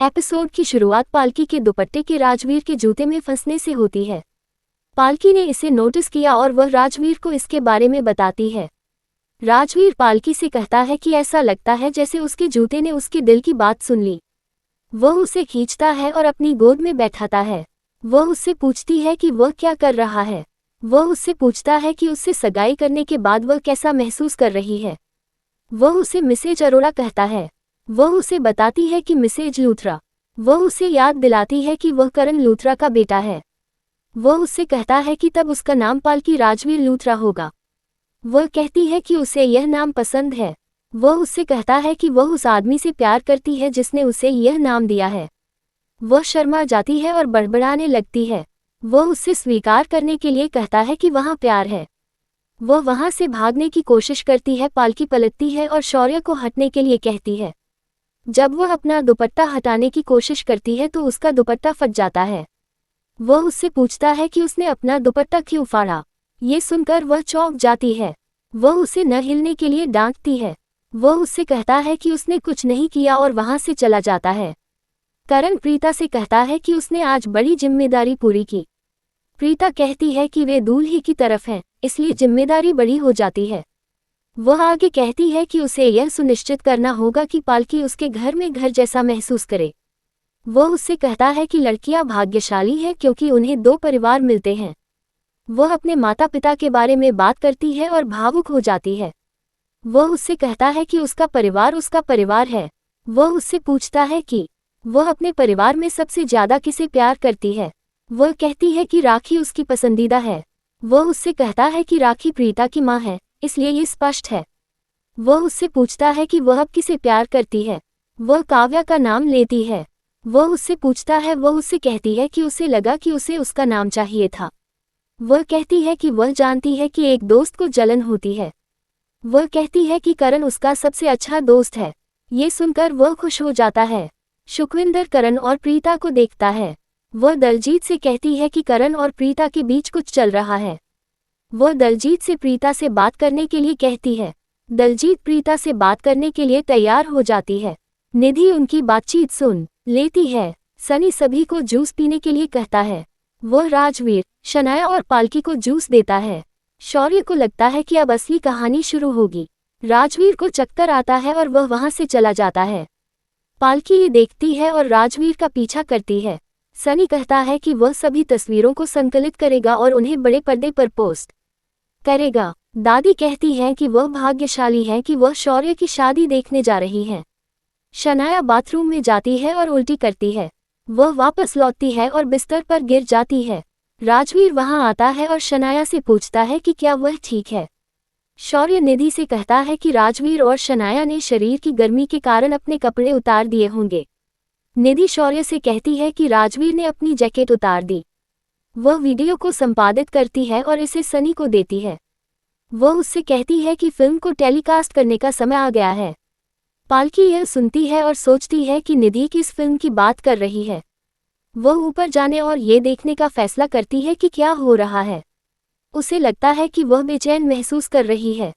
Episode की शुरुआत पालकी के दुपट्टे के राजवीर के जूते में फंसने से होती है। पालकी ने इसे नोटिस किया और वह राजवीर को इसके बारे में बताती है। राजवीर पालकी से कहता है कि ऐसा लगता है जैसे उसके जूते ने उसके दिल की बात सुन ली। वह उसे खींचता है और अपनी गोद में बैठाता है। वह उससे पूछती है कि वह क्या कर रहा है। वह उससे पूछता है कि उससे सगाई करने के बाद वह कैसा महसूस कर रही है। वह उसे मिसेज अरोड़ा कहता है। वह उसे बताती है कि मिसेज लूथरा। वह उसे याद दिलाती है कि वह करण लूथरा का बेटा है। वह उससे कहता है कि तब उसका नाम पालकी राजवीर लूथरा होगा। वह कहती है कि उसे यह नाम पसंद है। वह उससे कहता है कि वह उस आदमी से प्यार करती है जिसने उसे यह नाम दिया है। वह शर्मा जाती है और बड़बड़ाने लगती है। वह उससे स्वीकार करने के लिए कहता है कि वहाँ प्यार है। वह वहाँ से भागने की कोशिश करती है। पालकी पलटती है और शौर्य को हटने के लिए कहती है। जब वह अपना दुपट्टा हटाने की कोशिश करती है तो उसका दुपट्टा फट जाता है। वह उससे पूछता है कि उसने अपना दुपट्टा क्यों फाड़ा। ये सुनकर वह चौंक जाती है। वह उसे न हिलने के लिए डांटती है। वह उससे कहता है कि उसने कुछ नहीं किया और वहां से चला जाता है। करण प्रीता से कहता है कि उसने आज बड़ी जिम्मेदारी पूरी की। प्रीता कहती है कि वे दूल्हे की तरफ हैं, इसलिए जिम्मेदारी बड़ी हो जाती है। वह आगे कहती है कि उसे यह सुनिश्चित करना होगा कि पालकी उसके घर में घर जैसा महसूस करे। वह उससे कहता है कि लड़कियां भाग्यशाली हैं क्योंकि उन्हें दो परिवार मिलते हैं। वह अपने माता पिता के बारे में बात करती है और भावुक हो जाती है। वह उससे कहता है कि उसका परिवार है। वह उससे पूछता है कि वह अपने परिवार में सबसे ज्यादा किसे प्यार करती है। वह कहती है कि राखी उसकी पसंदीदा है। वह उससे कहता है कि राखी प्रीता की माँ है, इसलिए ये स्पष्ट है। वह उससे पूछता है कि वह अब किसे प्यार करती है। वह काव्या का नाम लेती है। वह उससे पूछता है। वह उससे कहती है कि उसे लगा कि उसे उसका नाम चाहिए था। वह कहती है कि वह जानती है कि एक दोस्त को जलन होती है। वह कहती है कि करण उसका सबसे अच्छा दोस्त है। ये सुनकर वह खुश हो जाता है। सुखविंदर करण और प्रीता को देखता है। वह दलजीत से कहती है कि करण और प्रीता के बीच कुछ चल रहा है। वह दलजीत से प्रीता से बात करने के लिए कहती है। दलजीत प्रीता से बात करने के लिए तैयार हो जाती है। निधि उनकी बातचीत सुन लेती है। सनी सभी को जूस पीने के लिए कहता है। वह राजवीर, शनाया और पालकी को जूस देता है। शौर्य को लगता है कि अब असली कहानी शुरू होगी। राजवीर को चक्कर आता है और वह वहां से चला जाता है। पालकी ये देखती है और राजवीर का पीछा करती है। सनी कहता है कि वह सभी तस्वीरों को संकलित करेगा और उन्हें बड़े पर्दे पर पोस्ट करेगा। दादी कहती हैं कि वह भाग्यशाली है कि वह शौर्य की शादी देखने जा रही हैं। शनाया बाथरूम में जाती है और उल्टी करती है। वह वापस लौटती है और बिस्तर पर गिर जाती है। राजवीर वहां आता है और शनाया से पूछता है कि क्या वह ठीक है। शौर्य निधि से कहता है कि राजवीर और शनाया ने शरीर की गर्मी के कारण अपने कपड़े उतार दिए होंगे। निधि शौर्य से कहती है कि राजवीर ने अपनी जैकेट उतार दी। वह वीडियो को संपादित करती है और इसे सनी को देती है। वह उससे कहती है कि फिल्म को टेलीकास्ट करने का समय आ गया है। पालकी यह सुनती है और सोचती है कि निधि किस फिल्म की बात कर रही है। वह ऊपर जाने और ये देखने का फैसला करती है कि क्या हो रहा है। उसे लगता है कि वह बेचैन महसूस कर रही है।